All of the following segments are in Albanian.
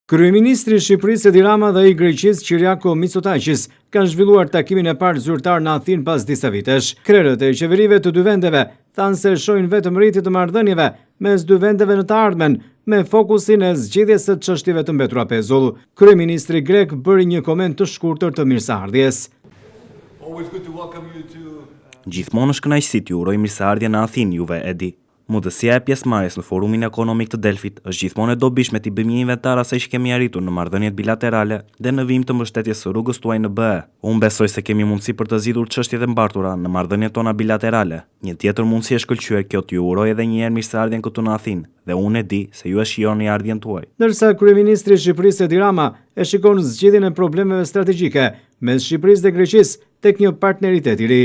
Kryeministri i Shqipërisë Edi Rama dhe i Greqisë Kyriako Mitsotakis kanë zhvilluar takimin e parë zyrtar në Athinë pas disa vitesh. Krerët e qeverive të dy vendeve thanë se shohin vetëm rritje të marrëdhënieve mes dy vendeve në të ardhmen, me fokusin e zgjidhjes së çështjeve të mbetura pezull. Kryeministri grek bëri një koment të shkurtër të mirëseardhjes. Gjithmonë është kënaqësi t'ju uroj mirëseardhje në Athinë juve, Edi. Mundësia e pjesëmarrjes në forumin ekonomik të Delfit është gjithmonë e dobishme t'i bëjmë një inventar asaj që kemi arritur në marrëdhëniet bilaterale dhe në vijim të mbështetjes së rrugës tuaj në BE. Unë besoj se kemi mundësi për të zgjidhur çështjet e mbartura në marrëdhëniet tona bilaterale. Një tjetër mundësi e shkëlqyer kjo t'ju uroj edhe një herë mirëseardhjen këtu në Athinë dhe unë e di se ju e shijoni ardhjen tuaj. Ndërsa kryeministri i Shqipërisë Edi Rama e shikon zgjidhjen e problemeve strategjike mes Shqipërisë dhe Greqisë tek një partneritet i ri.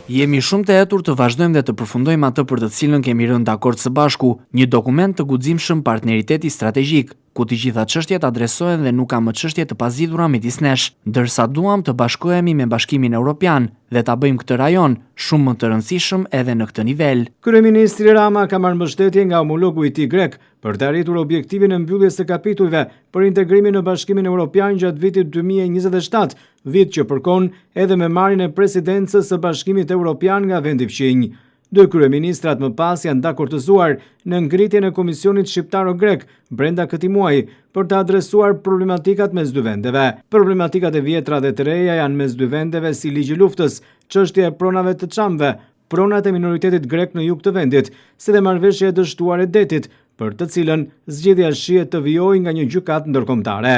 Jemi shumë të hetur të vazhdojmë dhe të përfundojmë atë për të cilën kemi rënë dakord së bashku, një dokument të guximshëm partneriteti strategjik, ku të gjitha çështjet adresohen dhe nuk ka më çështje të pazgjidhura midis nesh, ndërsa duam të bashkohemi me Bashkimin Evropian dhe ta bëjmë këtë rajon shumë më të rëndësishëm edhe në këtë nivel. Kryeministri Rama ka marrë mbështetje nga homologu i tij grek për të arritur objektivin e mbylljes së kapitujve për integrimin në Bashkimin Evropian gjatë vitit 2027, vit që përkon edhe me marrjen e presidencës së Bashkimit Evropian nga vendi fqinj. Dy kryeministrat më pas janë dakordëzuar në ngritjen e Komisionit Shqiptaro-Grek brenda këtij muaji për të adresuar problematikat mes dy vendeve. Problematikat e vjetra dhe të reja janë mes dy vendeve si ligji i luftës, çështja e pronave të çamve, pronat e minoritetit grek në jug të vendit, si dhe marrëveshja e dështuar e detit, për të cilën zgjedhja shihet të vijojë nga një gjykatë ndërkombëtare.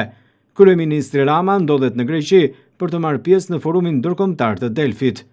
Kryeministri Rama ndodhet në Greqi për të marrë pjesë në forumin ndërkombëtar të Delfit.